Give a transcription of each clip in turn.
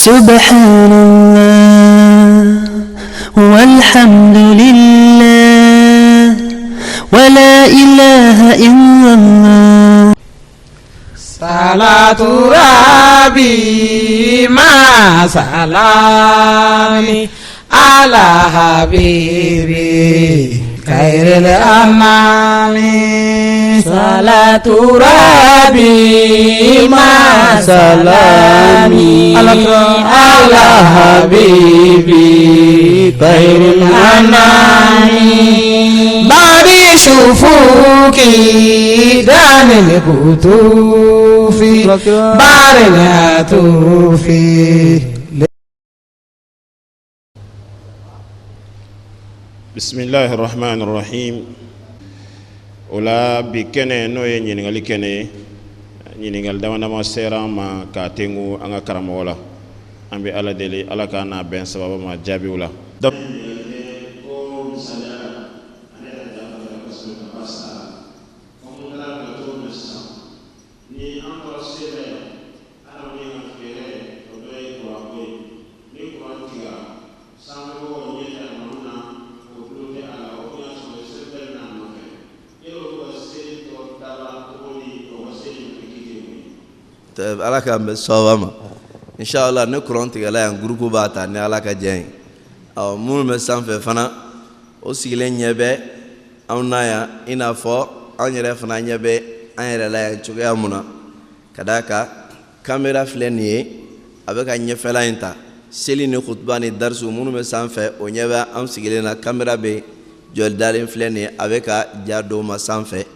سبحان الله والحمد لله ولا إله إلا الله. صلاة ربي مع سلامي على حبيبي خير الأنام. صلاة ربي مع سلامي على حبيبي خير الأنام. باري شوفوكي دان الكتوفي باري الهاتوفي. بسم الله الرحمن الرحيم. ولا بكنه نوي نينغالي كنه نينغال داوانا ما سيرا ما كاتينغو انغا كرامولا امبي الا ديلي الا كانا بن سبب ما جابي ولا ala ka mbe sawama inshallah ne courant tigala yan groupe bata ne ala ka jeng aw mun me sanfɛ fana o sigilen ɲɛbɛ anw na yan ina fɔ anw yɛrɛ fana ɲɛbɛ an yɛrɛ la yan cogoya mun na ka d'a kan kamera filɛ nin ye a bɛ ka ɲɛfɛla in ta seli ni khutba ni darsu minnu bɛ sanfɛ o ɲɛbɛ anw sigilen na kamera bɛ jɔli dalen filɛ nin ye a bɛ ka ja dɔw ma sanfɛ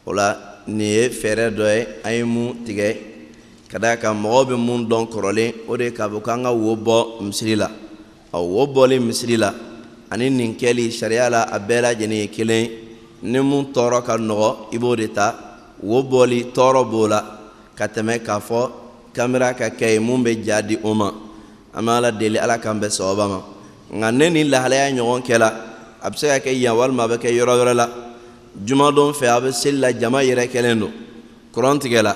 o la nin ye fɛɛrɛ dɔ ye an ye mun tigɛ kada ka mɔgɔ bɛ mun dɔn kɔrɔlen o de ka bɔ k'an ka wo bɔ misiri la wo bɔli misiri la ani nin kɛli sariya la a bɛɛ lajɛlen ye kelen ni mun tɔɔrɔ ka nɔgɔ i b'o de ta wo bɔli tɔɔrɔ b'o la ka tɛmɛ k'a fɔ kamera ka kɛ ye mun bɛ ja di o ma an bɛ ala deli ala k'an bɛ sababa ma nka ne ni lahalaya ɲɔgɔn kɛla a bɛ se ka kɛ yan walima a bɛ kɛ yɔrɔ wɛrɛ la jumadon fɛ a bɛ seli la jama yɛrɛ kɛlen don kuran tigɛla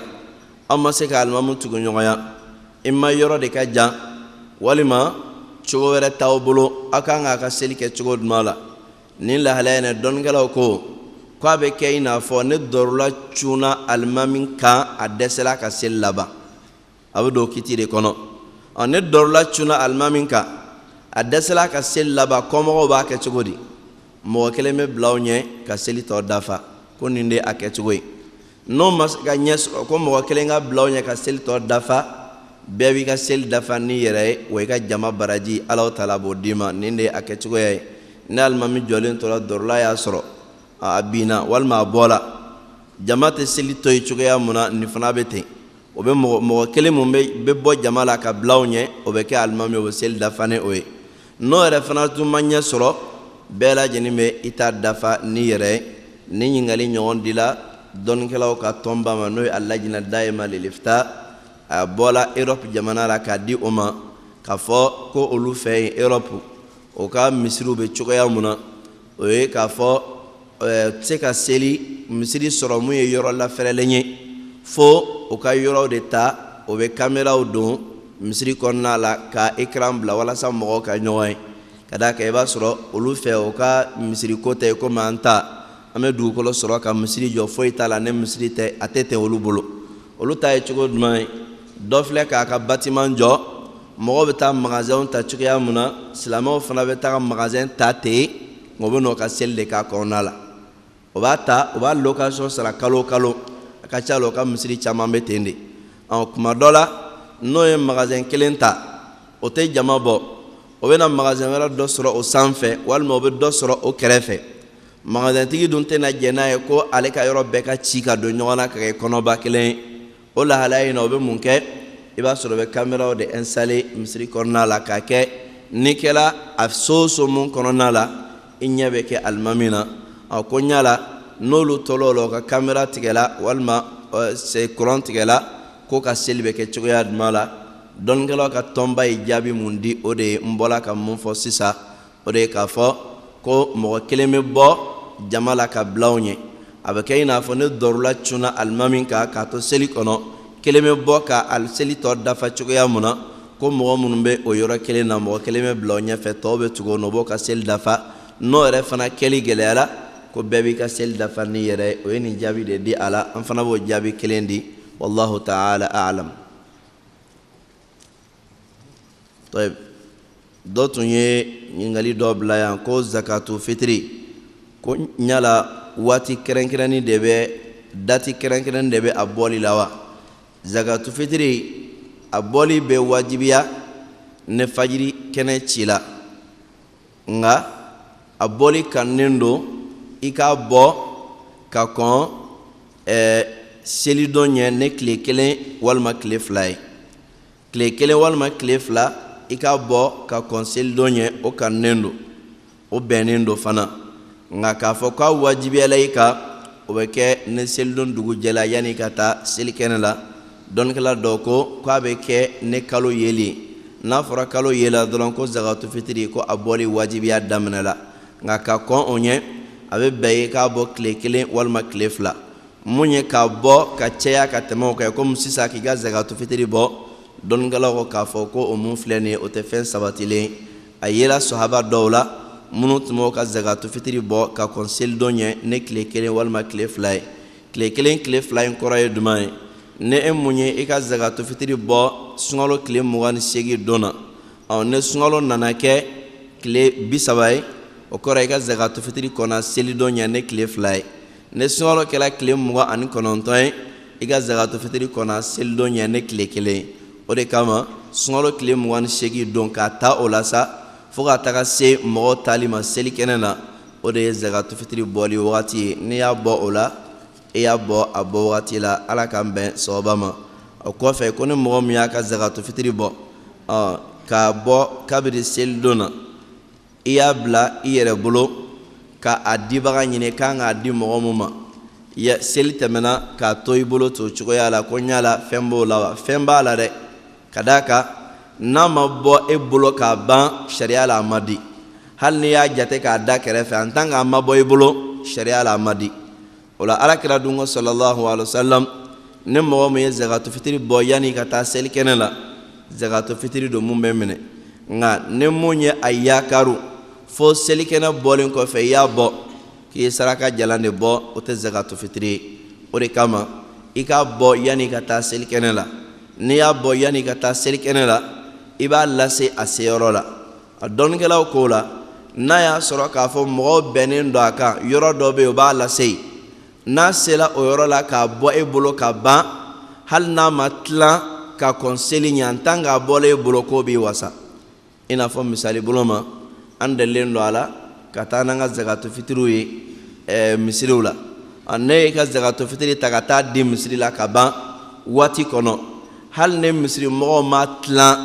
aw ma se ka alimamu tugu ɲɔgɔnya i ma yɔrɔ de ka jan walima cogo wɛrɛ t'aw bolo aw kan k'a ka seli kɛ cogo duman la nin lahalaya in dɔnnikɛlaw ko k'a bɛ kɛ i n'a fɔ ne dɔrɔla cunna alimami kan a dɛsɛla ka seli laban a bɛ don kiti de kɔnɔ ne dɔrɔla cunna alimami kan a dɛsɛla ka seli laban kɔmɔgɔw b'a kɛ cogo di mɔgɔ kelen bɛ bila aw ɲɛ ka seli tɔ dafa ko nin de a kɛcogo ye n'o ma se ka ɲɛ sɔrɔ ko mɔgɔ kelen ka bila aw ɲɛ ka seli tɔ dafa bɛɛ b'i ka seli dafa n'i yɛrɛ ye wa i ka jama baraji Alahu Taala b'o d'i ma nin de ye a kɛcogoya ye ni alimami jɔlen tora dɔrɔla y'a sɔrɔ a binna walima a bɔla jama tɛ seli to yen cogoya mun na nin fana bɛ ten o bɛ mɔgɔ kelen mun bɛ bɔ jama la ka bila aw ɲɛ o bɛ kɛ alimami o bɛ seli dafa ni o ye n'o yɛrɛ fana tun ma ɲɛ sɔrɔ bɛɛ lajɛlen bɛ i ta dafa n'i yɛrɛ ye ni ɲininkali ɲɔgɔn dila dɔnnikɛlaw ka tɔnba ma n'o ye alajina dayima lilifta a bɔla Europe jamana la k'a di o ma k'a fɔ ko olu fɛ yen Europe o ka misiriw bɛ cogoya mun na o ye k'a fɔ tɛ se ka seli misiri sɔrɔ mun ye yɔrɔ lafɛrɛlen ye fo o ka yɔrɔw de ta o bɛ kameraw don misiri kɔnɔna la ka écran bila walasa mɔgɔw ka ɲɔgɔn ye ka d'a kan i b'a sɔrɔ olu fɛ o ka misiri ko tɛ komi an ta an bɛ dugukolo sɔrɔ ka misiri jɔ foyi t'a la ne misiri tɛ a tɛ tɛn olu bolo olu ta ye cogo jumɛn ye dɔ filɛ k'a ka bâtiment jɔ mɔgɔw bɛ taa magasinw ta cogoya mun na silamɛw fana bɛ taa magasin ta ten o bɛ n'o ka seli de k'a kɔnɔna la o b'a ta o b'a location sara kalo o kalo a ka ca la o ka misiri caman bɛ ten de kuma dɔ la n'o ye magasin kelen ta o tɛ jama bɔ o bɛ na magasin wɛrɛ dɔ sɔrɔ o sanfɛ walima o bɛ dɔ sɔrɔ o kɛrɛfɛ magasin tigi dun tɛna jɛ n'a ye ko ale ka yɔrɔ bɛɛ ka ci ka don ɲɔgɔn na ka kɛ kɔnɔba kelen ye o lahalaya in na o bɛ mun kɛ i b'a sɔrɔ o bɛ kameraw de installer misiri kɔnɔna la k'a kɛ n'i kɛra a so o so mun kɔnɔna la i ɲɛ bɛ kɛ alimami na ko ɲa la n'olu tɔlɔ la o ka kamera tigɛla walima courant tigɛla ko ka seli bɛ kɛ cogoya jumɛn la dɔnnikɛlaw ka tɔnba ye jaabi mun di o de ye n bɔla ka mun fɔ sisan o de ye k'a fɔ ko mɔgɔ kelen bɛ bɔ jama la ka bila aw ɲɛ a bɛ kɛ i n'a fɔ ne dɔrɔla cunna alimami kan k'a to seli kɔnɔ kelen bɛ bɔ ka seli tɔ dafa cogoya mun na ko mɔgɔ minnu bɛ o yɔrɔ kelen na mɔgɔ kelen bɛ bila o ɲɛfɛ tɔw bɛ tugu o nɔ bɔ ka seli dafa n'o yɛrɛ fana kɛli gɛlɛyara ko bɛɛ b'i ka seli dafa ni yɛrɛ ye o ye nin jaabi de di a la an fana b'o jaabi kelen di wallahu ta'ala a'lam. dɔ tun ye ɲininkali dɔ bila yan ko zakatu fitiri ko ɲala waati kɛrɛnkɛrɛnni de bɛ dati kɛrɛnkɛrɛnni de bɛ a bɔli la wa. zakatu fitiri a bɔli bɛ wajibiya ne fajiri kɛnɛ ci la nka a bɔli kannen don i k'a bɔ ka kɔn selidon ɲɛ ne tile kelen walima tile fila ye. tile kelen walima tile fila i k'a bɔ ka kɔn selidon ɲɛ o kannen don o bɛnnen don fana nka k'a fɔ k'a wajibiyala i kan o bɛ kɛ ne selidon dugu jɛla yanni ka taa selikɛnɛ la. dɔnnikɛla dɔw ko k'a bɛ kɛ ne kalo yeli n'a fɔra kalo yela dɔrɔn ko zakatu fitiri ko a bɔli wajibiya daminɛla nka ka kɔn o ɲɛ a bɛ bɛn ye k'a bɔ tile kelen walima tile fila mun ye k'a bɔ ka caya ka tɛmɛ o kan komi sisan k'i ka zakatu fitiri bɔ dɔnnikɛlaw ko k'a fɔ ko o mun filɛ nin ye o tɛ fɛn sabatilen a yela sahaba dɔw la minnu tun b'o ka zakatu fitiri bɔ ka kɔn selidon ɲɛ ne tile kelen walima tile fila ye. tile kelen tile fila in kɔrɔ ye jumɛn ye. ne e mun ye i ka zakatu fitiri bɔ sunkalo tile 28 don na ne sunkalo nana kɛ tile 30 ye o kɔrɔ i ka zakatu fitiri kɔnna selidon ɲɛ ne tile fila ye. ne sunkalo kɛra tile 29 ye i ka zakatu fitiri kɔnna selidon ɲɛ ne tile kelen ye. o de kama sunkalo tile 28 don k'a ta o la sa fo ka taga se mɔgɔw tali ma selikɛnɛ na o de ye zakatu fitiri bɔli wagati ye. n'i y'a bɔ o la i y'a bɔ a bɔ wagati la ala k'an bɛn sababa ma. o kɔfɛ ko ni mɔgɔ min y'a ka zakatu fitiri bɔ k'a bɔ kabiri selidon na i y'a bila i yɛrɛ bolo ka a dibaga ɲini k'an k'a di mɔgɔ min ma seli tɛmɛna k'a to i bolo to cogoya la ko ɲala fɛn b'o la wa. fɛn b'a la dɛ ka d'a kan n'a ma bɔ e bolo k'a ban sariya la a ma di. hali n'i y'a jate k'a da kɛrɛfɛ en tant que a ma bɔ i bolo sariya la a ma di. o la alakira dun ko sallallahu alaihi wasallam ne mɔgɔ min ye zakatu fitiri bɔ yanni ka taa selikɛnɛ la zakatu fitiri don mun bɛ minɛ nka ne mun ye a yakaru fo selikɛnɛ bɔlen kɔfɛ i y'a bɔ k'i ye saraka jalan de bɔ o tɛ zakatu fitiri ye. o de kama i k'a bɔ yanni ka taa selikɛnɛ la. n'i y'a bɔ yanni ka taa selikɛnɛ la i b'a lase a seyɔrɔ la. a dɔnnikɛlaw k'o la n'a y'a sɔrɔ k'a fɔ mɔgɔw bɛnnen don a kan yɔrɔ dɔ bɛ yen o b'a lase yen. n'a sela o yɔrɔ la k'a bɔ e bolo ka ban hali n'a ma tilan ka kɔn seli ɲɛ en tant k'a bɔla e bolo k'o b'i wasa. i n'a fɔ misali bolo ma an delilen don a la ka taa n'an ka zakatu fitiriw ye misiriw la. ne y'i ka zakatu fitiri ta ka taa di misiri la ka ban waati kɔnɔ hali ne misiri mɔgɔw ma tilan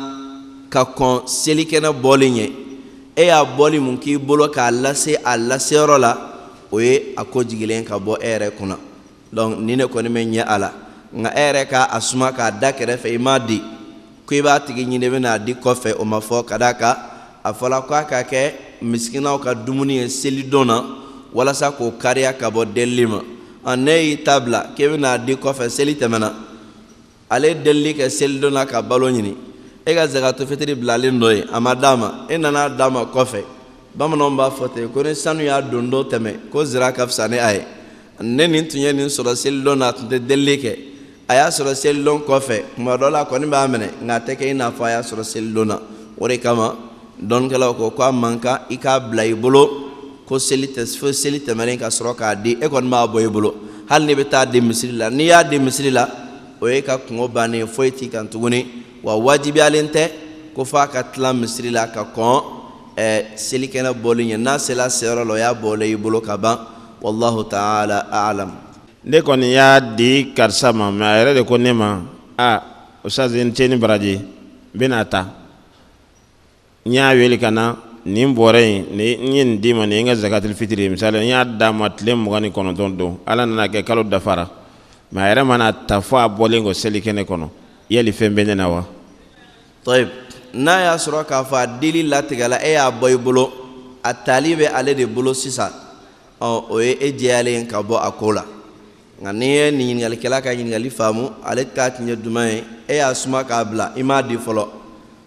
ka kɔn selikɛnɛ bɔli ɲɛ e y'a bɔli mun k'i bolo k'a lase a laseyɔrɔ la o ye a ko jigilen ka bɔ e yɛrɛ kunna. donc ni ne kɔni bɛ ɲɛ a la nka e yɛrɛ k'a suma k'a da kɛrɛfɛ i m'a di ko i b'a tigi ɲini bɛna di kɔfɛ o ma fɔ ka d'a kan a fɔla k'a ka kɛ misikinaw ka dumuni ye selidon na walasa k'o kariya ka bɔ delili ma. ne y'i ta bila k'e bɛna di kɔfɛ seli tɛmɛna ale delili kɛ selidon na ka balo ɲini e ka zakatu fitiri bilalen dɔ ye a ma d'a ma e nana d'a ma kɔfɛ bamananw b'a fɔ ten ko ni sanu y'a don dɔ tɛmɛ ko zira ka fisa ni a ye. ne nin tun ye nin sɔrɔ selidon na a tun tɛ delili kɛ a y'a sɔrɔ selidon kɔfɛ tuma dɔ la a kɔni b'a minɛ nka a tɛ kɛ i n'a fɔ a y'a sɔrɔ selidon na. o de kama dɔnnikɛlaw ko k'a man kan i k'a bila i bolo ko seli tɛmɛnen ka sɔrɔ k'a di e kɔni b'a bɔ i bolo hali n'i bɛ taa di misiri la. n'i y'a di misiri la o ye ka kungo bannen foyi t'i kan tuguni wa wajibiyalen tɛ ko f'a ka tila misiri la ka kɔn selikɛnɛ bɔli ɲɛ. n'a sela seyɔrɔ la o y'a bɔlen i bolo ka ban wallahu ta'ala a'lam. ne kɔni y'a di karisa ma mais a yɛrɛ de ko ne ma ustaz n tɛ ni baraji n bɛna ta n y'a wele ka na nin bɔra in n ye nin d'i ma nin ye n ka zakatul fitiri misali n y'a d'a ma tile 29 don ala nana kɛ kalo dafara mais a yɛrɛ mana ta fo a bɔlen kɔ selikɛnɛ kɔnɔ yali fɛn bɛ ne na wa. طيب n'a y'a sɔrɔ k'a fɔ a dili latigɛla e y'a bɔ i bolo a tali bɛ ale de bolo sisan o ye e jɛyalen ka bɔ a ko la. nka n'i ye nin ɲiningalikɛla ka ɲininkali faamu ale k'a tun ye jumɛn ye e y'a suma k'a bila i m'a di fɔlɔ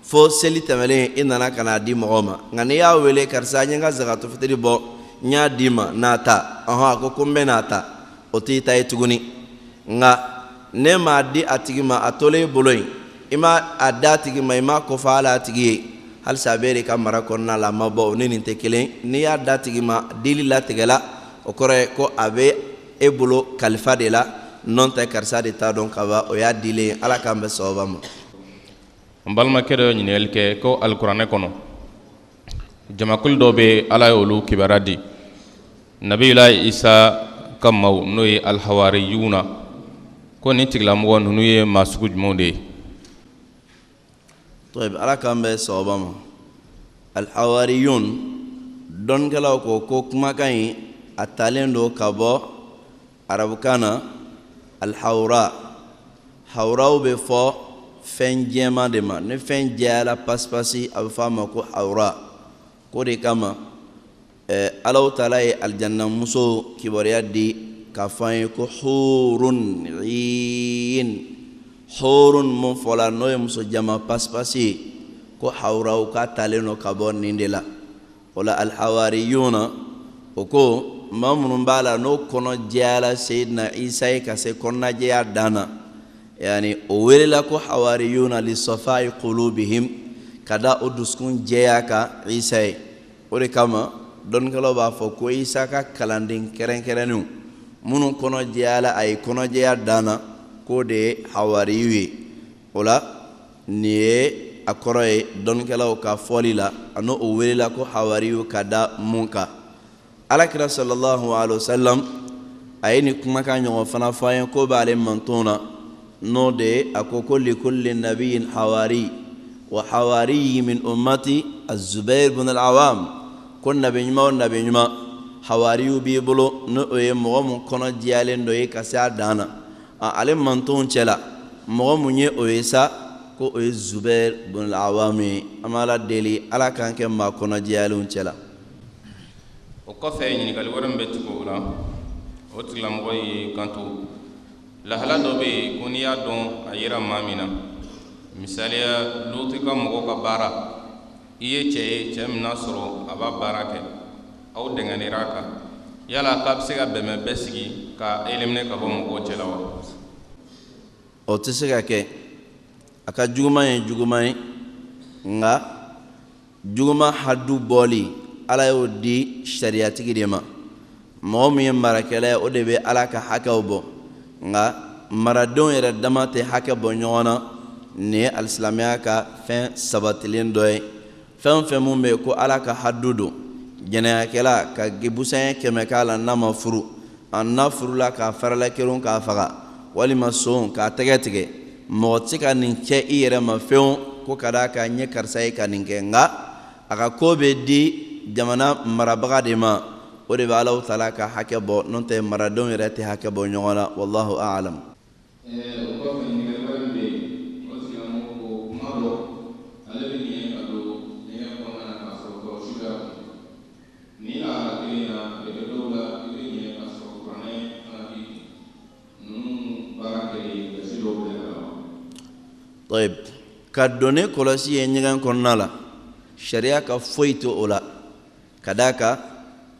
fo seli tɛmɛlen i nana ka n'a di mɔgɔ ma nka n'i y'a wele karisa n ye n ka zakato fitiri bɔ n y'a d'i ma n'a ta a ko n bɛ n'a ta o t'i ta ye tuguni nka ne m'a di a tigi ma a tolen i bolo yen i ma a da a tigi ma i ma kɔfɛ hali a tigi ye halisa a bɛ de ka mara kɔnɔna la a ma bɔ o ni nin tɛ kelen n'i y'a da a tigi ma dili latigɛla o kɔrɔ ye ko a bɛ e bolo kalifa de la nɔn tɛ karisa de t'a dɔn ka ban o y'a dilen ala k'an bɛ sababa ma. n balimakɛ dɔ ye ɲininkali kɛ ko alikuranɛ kɔnɔ jamakulu dɔ bɛ ala ye olu kibaruya di nabiyula isa ka maaw n'o ye alhawariyuna ko nin tigilamɔgɔ ninnu ye maa sugu jumɛnw de ye. ala k'an bɛ sababa ma. alhawariyun dɔnnikɛlaw ko kumakan in a talen don ka bɔ arabukan na alhawra hawraw bɛ fɔ fɛn jɛman de ma ni fɛn jɛyala pasipasi a bɛ fɔ a ma ko hawra ko de kama Allahu taala ye aljanna muso kibaruya di k'a fɔ an ye ko hurun iin hurun mun fɔla n'o ye muso jama pasipasi ye ko hawraw k'a talen don ka bɔ nin de la o la alhawariyuna o ko maa minnu b'a la n'o kɔnɔ jɛyala Seyidina Isa ye ka se kɔnɔnajɛya dan na yani o welela ko hawariyuna li safai qulubihim ka da o dusukun jɛya kan Isa ye o de kama dɔnnikɛlaw b'a fɔ ko Isa ka kalanden kɛrɛnkɛrɛnnenw minnu kɔnɔ jɛyala a ye kɔnɔjɛya dan na k'o de ye hawariyu ye o la nin ye a kɔrɔ ye dɔnnikɛlaw ka fɔli la a n'o welela ko hawariyu ka da mun kan alakira sallallahu alaihi wasallam a ye nin kumakan ɲɔgɔn fana fɔ an ye ko b'ale manton na n'o de ye a ko likulli nabiyin hawari wa hawariyi min ummati az-Zubair ibn al-Awam ko nabi ɲuman o nabi ɲuman hawariyu b'i bolo n'o ye mɔgɔ mun kɔnɔ jɛyalen dɔ ye ka se a dan na ale manton cɛla mɔgɔ mun ye o ye sa ko o ye Zubair ibn al-Awam ye an b'ala deli ala k'an kɛ maa kɔnɔ jɛyalenw cɛla. o kɔfɛ ɲininkali wɛrɛ min bɛ tugu o la o tigilamɔgɔ y'i kanto lahala dɔ bɛ yen ko n'i y'a dɔn a yera maa min na misaliya Luti ka mɔgɔ ka baara i ye cɛ ye cɛ min n'a sɔrɔ a b'a baara kɛ aw dɛngɛnira a kan yala k'a bɛ se ka bɛnbɛn bɛɛ sigi ka éliminer ka bɔ mɔgɔw cɛ la wa. o tɛ se ka kɛ a ka juguman ye juguman ye nka juguman hadu bɔli ala y'o di sariyatigi de ma mɔgɔ min ye marakɛla ye o de bɛ ala ka hakɛw bɔ nka maradenw yɛrɛ dama tɛ hakɛ bɔ ɲɔgɔn na nin ye alisilamɛya ka fɛn sabatilen dɔ ye fɛn fɛn mun bɛ yen ko ala ka hadu don jɛnɛyakɛla ka busanɲɛ 100 k'a la n'a ma furu n'a furula k'a farala kelen k'a faga walima son k'a tɛgɛ tigɛ mɔgɔ tɛ se ka nin kɛ i yɛrɛ ma fɛnw ko ka d'a kan n ye karisa ye ka nin kɛ nka a ka ko bɛ di jamana marabaga de ma o de bɛ Alahu taala ka hakɛ bɔ n'o tɛ maradenw yɛrɛ tɛ hakɛ bɔ ɲɔgɔn na wallahu a'lam. ka donni kɔlɔsi ye ɲɛgɛn kɔnɔna la sariya ka foyi tɛ o la ka d'a kan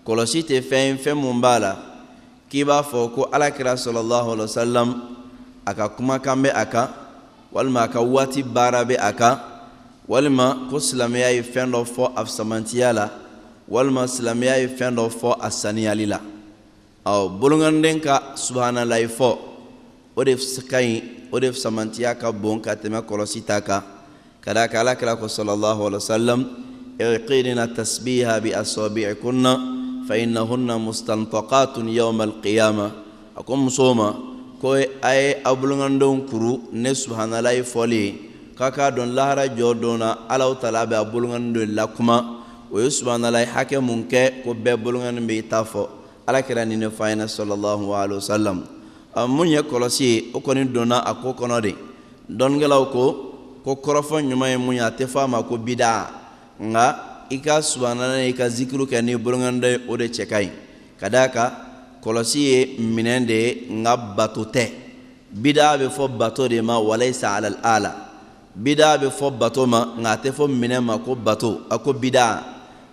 kɔlɔsi tɛ fɛn mun b'a la k'i b'a fɔ ko alakira sallallahu alaihi wasallam a ka kumakan bɛ a kan walima a ka waati baara bɛ a kan walima ko silamɛya ye fɛn dɔ fɔ a samantiya la walima silamɛya ye fɛn dɔ fɔ a saniyali la bolonganden ka subhanalahi fɔ o de ka ɲi o de samantiya ka bon ka tɛmɛ kɔlɔsi ta kan ka d'a kan alakira ko sallallahu alaihi wasallam iqidna tasbiha bi asabi'ikunna fa innahunna mustantaqatun yawm al-qiyamah a ko musow ma ko a ye aw bolongandenw kuru ne subhanalahi fɔli k'a k'a dɔn lahara jɔ don na Alahu taala bɛ a bolongandenw lakuma o ye subhanalahi hakɛ mun kɛ ko bɛɛ bolonganin bɛ i ta fɔ alakira nin ne f'a ɲɛna sallallahu alaihi wasallam mun ye kɔlɔsi ye o kɔni donna a ko kɔnɔ de dɔnnikɛlaw ko kɔrɔfɔ ɲuman ye mun ye a tɛ fɔ a ma ko bida nka i ka subhanalahi i ka zikiru kɛ ni bolonganden o de cɛ ka ɲi ka d'a kan kɔlɔsi ye minɛn de ye nka bato tɛ bida bɛ fɔ bato de ma walaysa alal ala bida be fo bato ma ngate fo minɛn ma ko bato ako bida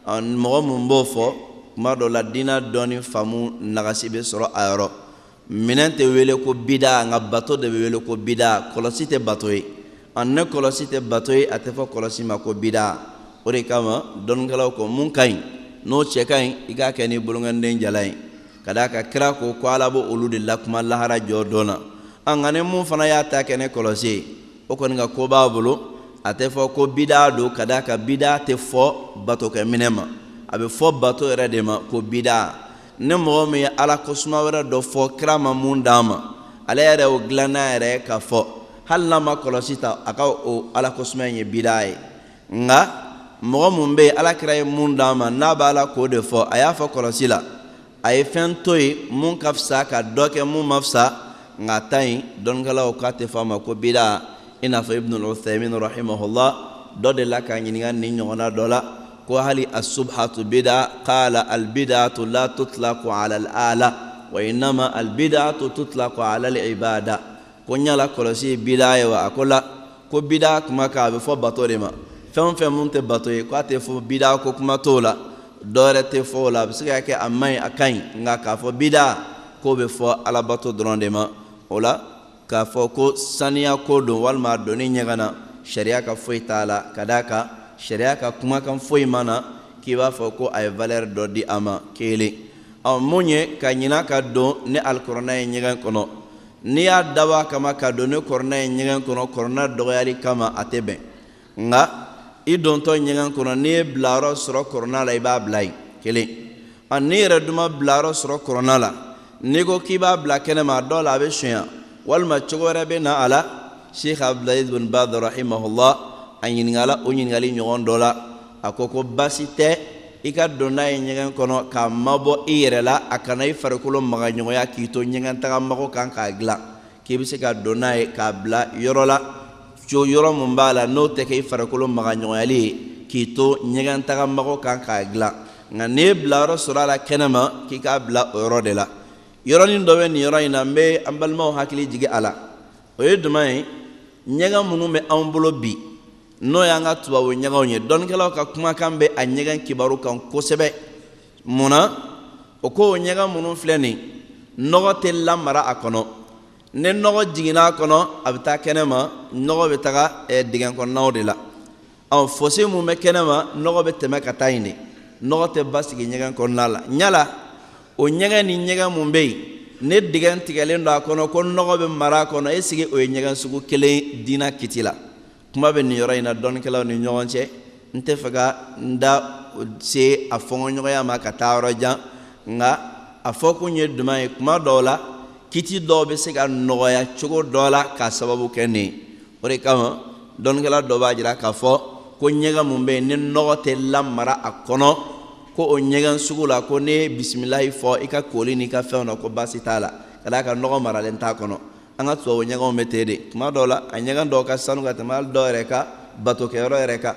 mɔgɔ mun b'o fɔ kuma dɔ la dina dɔɔni faamu nagasi bɛ sɔrɔ a yɔrɔ minɛn tɛ wele ko bida nka bato de bɛ wele ko bida kɔlɔsi tɛ bato ye ne kɔlɔsi tɛ bato ye a tɛ fɔ kɔlɔsi ma ko bida o de kama dɔnnikɛlaw ko mun ka ɲi n'o cɛ ka ɲi i k'a kɛ ni boloŋɔniden jala ye ka d'a kan kira ko ala b'o olu de lakuma lahara jɔ dɔn na nka ni mun fana y'a ta kɛ ni kɔlɔsi ye o kɔni ka ko b'a bolo a tɛ fɔ ko bida don ka d'a kan bida tɛ fɔ batokɛ minɛ ma a bɛ fɔ bato yɛrɛ de ma ko bida ni mɔgɔ min ye ala kosuma wɛrɛ dɔ fɔ kira ma mun d'a ma ale yɛrɛ y'o dilan n'a yɛrɛ ye k'a fɔ hali n'a ma kɔlɔsi ta a ka o ala kosuma in ye bida ye nka mɔgɔ mun bɛ yen ala kira ye mun d'a ma n'a b'a la k'o de fɔ a y'a fɔ kɔlɔsi la a ye fɛn to yen mun ka fisa ka dɔ kɛ mun ma fisa nka a ta yen dɔnnikɛlaw k'a tɛ fɔ a ma ko bida i n'a fɔ ibn al-Uthaymin rahimahullah dɔ de la k'a ɲininka nin ɲɔgɔnna dɔ la ko hali as-subhatu bida qala al-bid'atu la tutlaqu ala al-ala wa innama al-bid'atu tutlaqu ala al-ibada ko ɲala kɔlɔsi ye bida ye wa a ko la ko bida kuma kan a bɛ fɔ bato de ma fɛn o fɛn mun tɛ bato ye ko a tɛ fɔ bida ko kuma t'o la dɔwɛrɛ tɛ fɔ o la a bɛ se ka kɛ a man ɲi a ka ɲi nka k'a fɔ bida k'o bɛ fɔ alabato dɔrɔn de ma o la k'a fɔ ko saniya ko don walima a donni ɲɛgɛnna sariya ka foyi t'a la ka d'a kan sariya ka kumakan foyi ma na k'i b'a fɔ ko a ye valeur dɔ di a ma kelen mun ye ka ɲina ka don ni alikuranɛ ye ɲɛgɛn kɔnɔ n'i y'a dabɔ a kama ka don ni kuranɛ ye ɲɛgɛn kɔnɔ kuranɛ dɔgɔyali kama a tɛ bɛn nka i dontɔ ɲɛgɛn kɔnɔ n'i ye bilayɔrɔ sɔrɔ kuranɛ la i b'a bila yen kelen n'i yɛrɛ dun ma bilayɔrɔ sɔrɔ kuranɛ la n'i ko k'i b'a bila kɛnɛma a dɔw la a bɛ suɲɛ walima cogo wɛrɛ bɛ na a la Sheikh Abdulaziz bin Baz rahimahullah a ɲininkala o ɲininkali ɲɔgɔn dɔ la a ko baasi tɛ i ka don n'a ye ɲɛgɛn kɔnɔ k'a mabɔ i yɛrɛ la a kana i farikolo maga ɲɔgɔnya k'i to ɲɛgɛn tagamago kan k'a dilan k'i bɛ se ka don n'a ye k'a bila yɔrɔ la yɔrɔ mun b'a la n'o tɛ kɛ i farikolo maga ɲɔgɔnyali ye k'i to ɲɛgɛn tagamago kan k'a dilan nka n'i ye bilayɔrɔ sɔrɔ a la kɛnɛma k'i k'a bila o yɔrɔ de la yɔrɔnin dɔ bɛ nin yɔrɔ in na n bɛ an balimaw hakili jigin a la o ye jumɛn ye ɲɛgɛn minnu bɛ anw bolo bi n'o y'an ka tubabu ɲɛgɛnw ye dɔnnikɛlaw ka kumakan bɛ a ɲɛgɛn kibaru kan kosɛbɛ munna o ko o ɲɛgɛn minnu filɛ nin nɔgɔ tɛ lamara a kɔnɔ ni nɔgɔ jiginna a kɔnɔ a bɛ taa kɛnɛma nɔgɔ bɛ taga dingɛ kɔnɔnaw de la fosi mun bɛ kɛnɛma nɔgɔ bɛ tɛmɛ ka taa yen de nɔgɔ tɛ basigi ɲɛgɛn kɔnɔna la ɲala o ɲɛgɛn ni ɲɛgɛn mun bɛ yen ne dingɛ tigɛlen don a kɔnɔ ko nɔgɔ bɛ mara a kɔnɔ esike o ye ɲɛgɛn sugu kelen diina kiti la kuma bɛ nin yɔrɔ in na dɔnnikɛlaw ni ɲɔgɔn cɛ n tɛ fɛ ka n da se a fɔɲɔgɔnya ma ka taa yɔrɔ jan nka a fɔ kun ye jumɛn ye kuma dɔw la kiti dɔw bɛ se ka nɔgɔya cogo dɔ la k'a sababu kɛ nin ye o de kama dɔnnikɛla dɔ b'a jira k'a fɔ ko ɲɛgɛn mun bɛ yen ni nɔgɔ tɛ lamara a kɔnɔ ko o ɲɛgɛn sugu la ko ne ye bisimilahi fɔ i ka kooli n'i ka fɛnw na ko baasi t'a la ka d'a kan nɔgɔ maralen t'a kɔnɔ an ka tubabu ɲɛgɛnw bɛ ten de tuma dɔw la a ɲɛgɛn dɔw ka sanu ka tɛmɛ hali dɔw yɛrɛ ka batokɛyɔrɔ yɛrɛ kan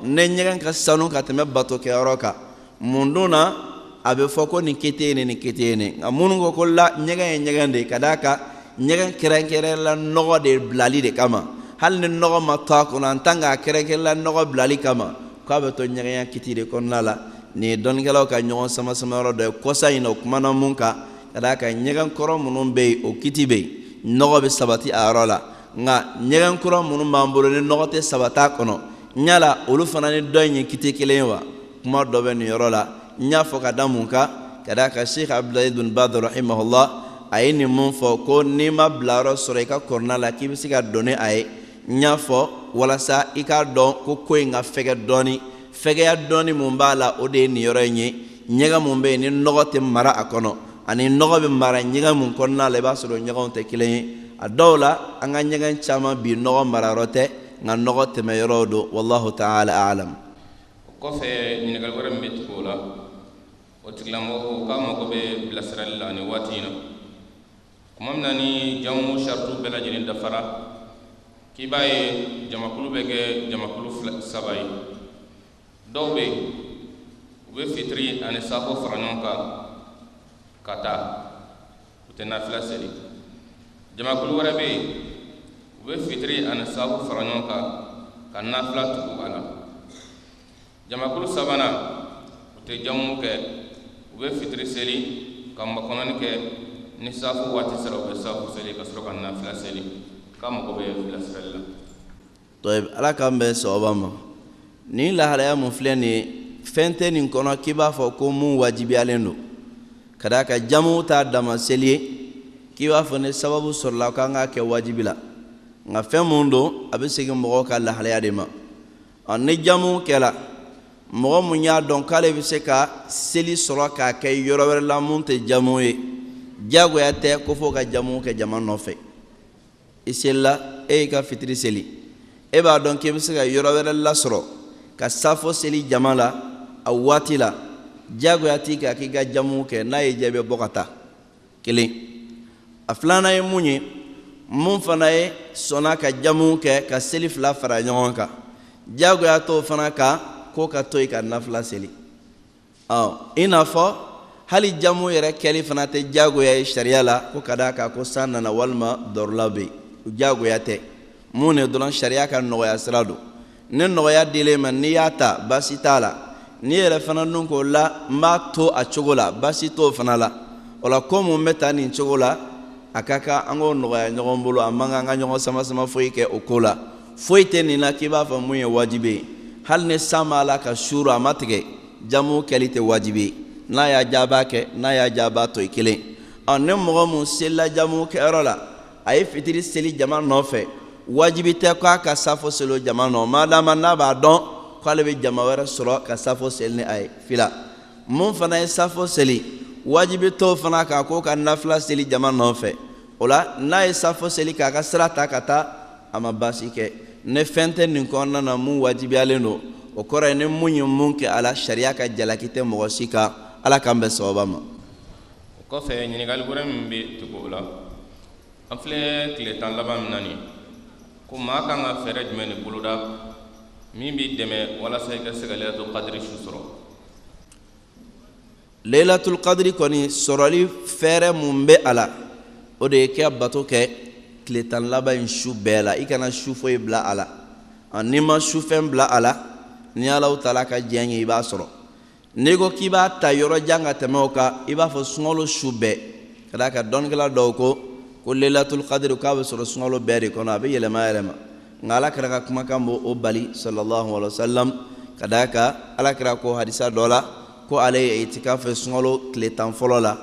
ne ɲɛgɛn ka sanu ka tɛmɛ batokɛyɔrɔ kan mun dun na a bɛ fɔ ko nin kete ye nin kete ye nin nka minnu ko ko la ɲɛgɛn ye ɲɛgɛn de ka d'a kan ɲɛgɛn kɛrɛnkɛrɛnla nɔgɔ de bilali de kama hali ni nɔgɔ ma to a kɔnɔ en tant que a kɛrɛnkɛrɛnla nɔgɔ bilali kama k'a bɛ to ɲɛgɛnya kiti de kɔnɔna la nin ye dɔnnikɛlaw ka ɲɔgɔn sama yɔrɔ dɔ ye kɔsa in na o kumana mun kan ka d'a kan ɲɛgɛn kɔrɔ minnu bɛ yen o kiti bɛ yen nɔgɔ bɛ sabati a yɔrɔ la nka ɲɛgɛn kɔrɔ minnu b'an bolo ni nɔgɔ tɛ sabati a kɔnɔ ɲala olu fana ni dɔ in ye kiti kelen ye wa kuma dɔ bɛ nin yɔrɔ la n y'a fɔ ka da mun kan ka d'a kan Sheikh Abdulaziz bin Baz rahimahullah a ye nin mun fɔ ko n'i ma bilayɔrɔ sɔrɔ i ka kɔrɔna la k'i bɛ se ka don ni a ye n y'a fɔ walasa i k'a dɔn ko in ka fɛgɛ dɔɔni fɛgɛya dɔɔni mun b'a la o de ye nin yɔrɔ in ye ɲɛgɛn mun bɛ yen ni nɔgɔ tɛ mara a kɔnɔ ani nɔgɔ bɛ mara ɲɛgɛn mun kɔnɔna la i b'a sɔrɔ ɲɛgɛnw tɛ kelen ye a dɔw la an ka ɲɛgɛn caman bi nɔgɔ marayɔrɔ tɛ nka nɔgɔ tɛmɛyɔrɔ don wallahu ta'ala a'lam. o kɔfɛ ɲininkali wɛrɛ min bɛ tugu o la o tigilamɔgɔ k'a mago bɛ bilasirali la nin waati in na kuma min na ni jamu saritu bɛɛ lajɛlen dafara k'i b'a ye jamakulu bɛ kɛ jamakulu 3 ye dɔw bɛ yen u bɛ fitiri ani safo fara ɲɔgɔn kan ka taa u tɛ nafila seli jamakulu wɛrɛ bɛ yen u u bɛ fitiri ani safu fara ɲɔgɔn kan ka nafila tugu a la. Jamakulu sabanan u tɛ jamu kɛ, u bɛ fitiri seli ka makɔnɔni kɛ, ni safu waati sera u bɛ safu seli ka sɔrɔ ka nafila seli. K'a mago bɛ bilasirali la. Toyib, ala k'an bɛn sababa ma. Ni lahalaya mun filɛ nin ye, fɛn tɛ nin kɔnɔ k'i b'a fɔ ko mun wajibiyalen don. Ka d'a kan jamu t'a dama seli ye, k'i b'a fɔ ni sababu sɔrɔla k'an k'a kɛ wajibi la. Nka fɛn mun don, a bɛ segin mɔgɔw ka lahalaya de ma. Ni jamu kɛla, mɔgɔ mun y'a dɔn k'ale bɛ se ka seli sɔrɔ k'a kɛ yɔrɔ wɛrɛ la mun tɛ jamu ye, diyagoya tɛ ko fo ka jamu kɛ jama nɔfɛ. I selila, e y'i ka fitiri seli. E b'a dɔn k'i bɛ se ka yɔrɔ wɛrɛ lasɔrɔ ka safo seli jama la a waati la, diyagoya t'i kan k'i ka jamu kɛ n'a ye jaabi bɔ ka taa. Kelen. A filanan ye mun ye, mun fana ye sɔnna ka jamu kɛ ka seli fila fara ɲɔgɔn kan, diyagoya t'o fana kan ko ka to yen ka nafila seli. I n'a fɔ hali jamu yɛrɛ kɛli fana tɛ diyagoya ye sariya la ko ka d'a kan ko san nana walima dɔrɔla bɛ yen, o diyagoya tɛ. Mun ne dɔrɔn sariya ka nɔgɔya sira don. Ni nɔgɔya dilen ma n'i y'a ta baasi t'a la, n'i yɛrɛ fana dun k'o la n b'a to a cogo la baasi t'o fana la. O la ko mun bɛ taa nin cogo la, a ka kan an k'o nɔgɔya ɲɔgɔn bolo, a man kan an ka ɲɔgɔn sama sama foyi kɛ o ko la. Foyi tɛ nin na k'i b'a fɔ mun ye wajibi ye. Hali ni san b'a la ka suru a ma tigɛ, jamu kɛli tɛ wajibi ye. N'a y'a diya a b'a kɛ, n'a y'a diya a b'a to yen kelen. Ni mɔgɔ mun selila jamu kɛyɔrɔ la, a ye fitiri seli jama nɔfɛ, wajibi tɛ k'a ka safo seli o jama nɔ, madama n'a b'a dɔn k'ale bɛ jama wɛrɛ sɔrɔ ka safo seli ni a ye. Fila. Mun fana ye safo seli, wajibi t'o fana kan k'o ka nafila seli jama nɔfɛ. O la n'a ye safo seli k'a ka sira ta ka taa, a ma baasi kɛ. Ni fɛn tɛ nin kɔnɔna na mun wajibiyalen don, o kɔrɔ ye ni mun ye mun kɛ a la, sariya ka jalaki tɛ mɔgɔ si kan. Ala k'an bɛn sababa ma. O kɔfɛ ɲininkali wɛrɛ min bɛ tugu o la, an filɛ tile 10 laban min na nin, ko maa kan ka fɛɛrɛ jumɛn de boloda min b'i dɛmɛ walasa i ka se ka Laylatul Qadri su sɔrɔ? Laylatul Qadri kɔni sɔrɔli fɛɛrɛ mun bɛ a la, o de ye kɛ bato kɛ tile 10 laban in su bɛɛ la. I kana su foyi bila a la. N'i ma sufɛn bila a la, ni Alahu Taala ka diɲɛ ye i b'a sɔrɔ. N'i ko k'i b'a ta yɔrɔ jan ka tɛmɛ o kan, i b'a fɔ sunkalo su bɛɛ. Ka d'a kan dɔnnikɛla dɔw ko Laylatul Qadri k'a bɛ sɔrɔ sunkalo bɛɛ de kɔnɔ, a bɛ yɛlɛma yɛlɛma. Nka Alakira ka kumakan b'o o bali sallallahu alaihi wa sallam. Ka d'a kan Alakira ko hadisa dɔ la ko ale ye itikafu sunkalo tile 10 fɔlɔ la,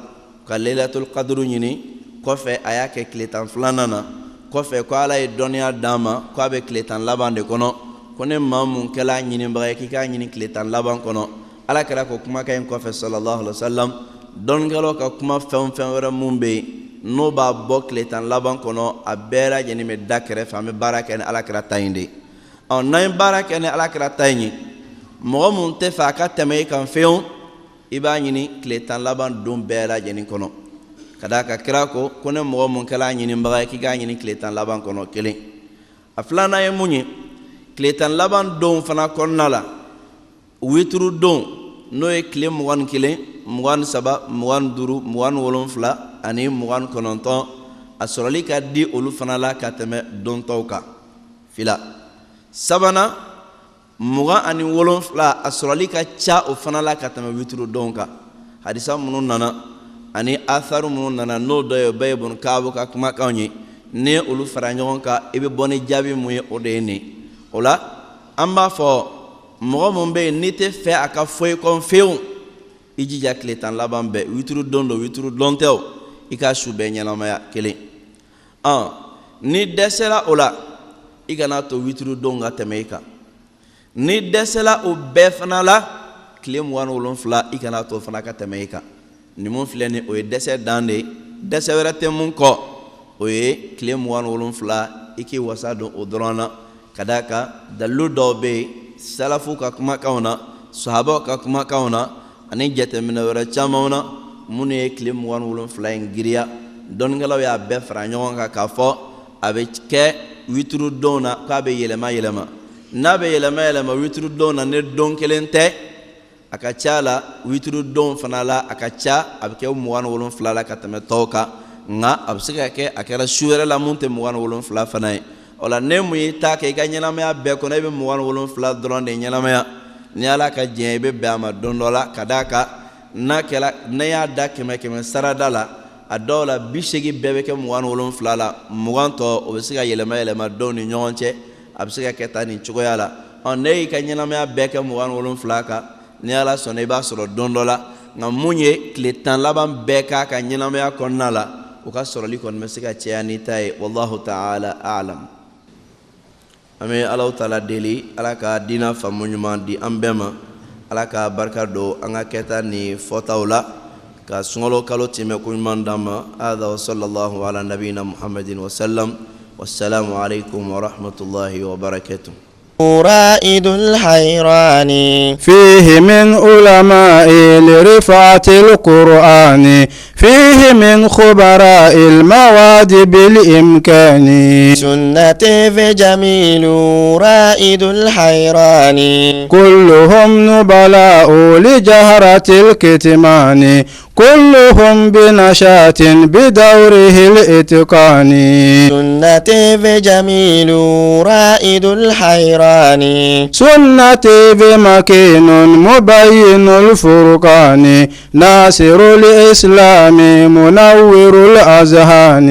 ka Laylatul Qadri ɲini, kɔfɛ a y'a kɛ tile 10 filanan na, kɔfɛ ko Ala ye dɔnniya d'a ma ko a bɛ tile 10 laban de kɔnɔ, ko ne maa mun kɛla ɲinibaga ye k'i k'a ɲini tile 10 laban kɔnɔ. Alakira ko kumakan in kɔfɛ sallallahu alaihi wa sallam, dɔnnikɛlaw ka kuma fɛn o fɛn wɛrɛ mun bɛ yen n'o b'a bɔ tile 10 laban kɔnɔ, a bɛɛ lajɛlen bɛ da kɛrɛfɛ. An bɛ baara kɛ ni Alakira ta in de. N'an ye baara kɛ ni Alakira ta in ye, mɔgɔ mun tɛ fɛ a ka tɛmɛ i kan fewu, i b'a ɲini tile 10 laban don bɛɛ lajɛlen kɔnɔ. Ka d'a kan kira ko ne mɔgɔ mun kɛla ɲinibaga ye k'i k'a ɲini tile 10 laban kɔnɔ. Kelen. A filanan ye mun ye, tile 10 laban don fana kɔnɔna la, witiri don n'o ye tile 21, 23, 25, 27 ani 29, a sɔrɔli ka di olu fana la ka tɛmɛ don tɔw kan. Fila. Sabanan, 27 a sɔrɔli ka ca o fana la ka tɛmɛ witiri don kan. Hadisa minnu nana ani atharu minnu nana n'o dɔ ye o bɛɛ ye Ibn Ka'b ka kumakanw ye. Ni olu fara ɲɔgɔn kan, i bɛ bɔ ni jaabi mun ye, o de ye nin. O la an b'a fɔ mɔgɔ mun bɛ yen n'i tɛ fɛ a ka foyi kɔn fewu, i jija tile 10 laban bɛɛ, witiri don do witiri don tɛ o, i ka su bɛɛ ɲɛnamaya. Kelen. Ni dɛsɛla o la, i kana to witiri don ka tɛmɛ i kan. Ni dɛsɛla o bɛɛ fana la, tile 27 i kana to fana ka tɛmɛ i kan. Ni mun filɛ nin o ye dɛsɛ dan de ye, dɛsɛ wɛrɛ tɛ mun kɔ, o ye tile 27 i k'i wasa don o dɔrɔn na. Ka d'a kan dalilu dɔw bɛ yen salafu ka kumakanw na, sahabaw ka kumakanw na, ani jateminɛ wɛrɛ camanw na, minnu ye tile 27 in giriya. Dɔnnikɛlaw y'a bɛɛ fara ɲɔgɔn kan k'a fɔ a bɛ kɛ witiri don na k'a bɛ yɛlɛma yɛlɛma. N'a bɛ yɛlɛma yɛlɛma witiri don na ni don kelen tɛ, a ka ca la witiri don fana la a ka ca, a bɛ kɛ 27 la ka tɛmɛ tɔw kan. Nka a bɛ se ka kɛ a kɛra su wɛrɛ la mun tɛ 27 fana ye. o la ne mun y'i ta kɛ i ka ɲɛnamaya bɛɛ kɔnɔ i bɛ 27 dɔrɔn de ɲɛnamaya ni Ala ka diɲɛ i bɛ bɛn a ma don dɔ la ka d'a kan n'a kɛla ne y'a da 100 sarada la a dɔw la 80 bɛɛ bɛ kɛ 27 la 20 tɔ o bɛ se ka yɛlɛma dɔw ni ɲɔgɔn cɛ a bɛ se ka kɛ ta nin cogoya la ne y'i ka ɲɛnamaya bɛɛ kɛ 27 kan ni Ala sɔnna i b'a sɔrɔ don dɔ la nka mun ye tile 10 laban bɛɛ k'a ka ɲɛnamaya kɔnɔna la o ka sɔrɔli kɔni bɛ se ka caya ni ta ye wallahu ta'ala a'lam. An bɛ Alahu Taala deli Ala ka diinɛ faamu ɲuman di an bɛɛ ma Ala ka barika don an ka kɛta ni fɔtaw la ka sunkalo kalo tɛmɛ ko ɲuman d'an ma hada wa sallallahu ala nabiyina Muhammadin wa sallam wassalamu alaikum wa rahmatullahi wa barakatuh. رائد الحيران فيه من علماء لرفعة القرآن فيه من خبراء المواد بالإمكان سنة في جميل رائد الحيران كلهم نبلاء لجهرة الكتمان كلهم بنشاط بدوره الاتقان سنة في جميل رائد الحيران سنتي بمكين مبين الفرقان ناصر الإسلام منور الأذهان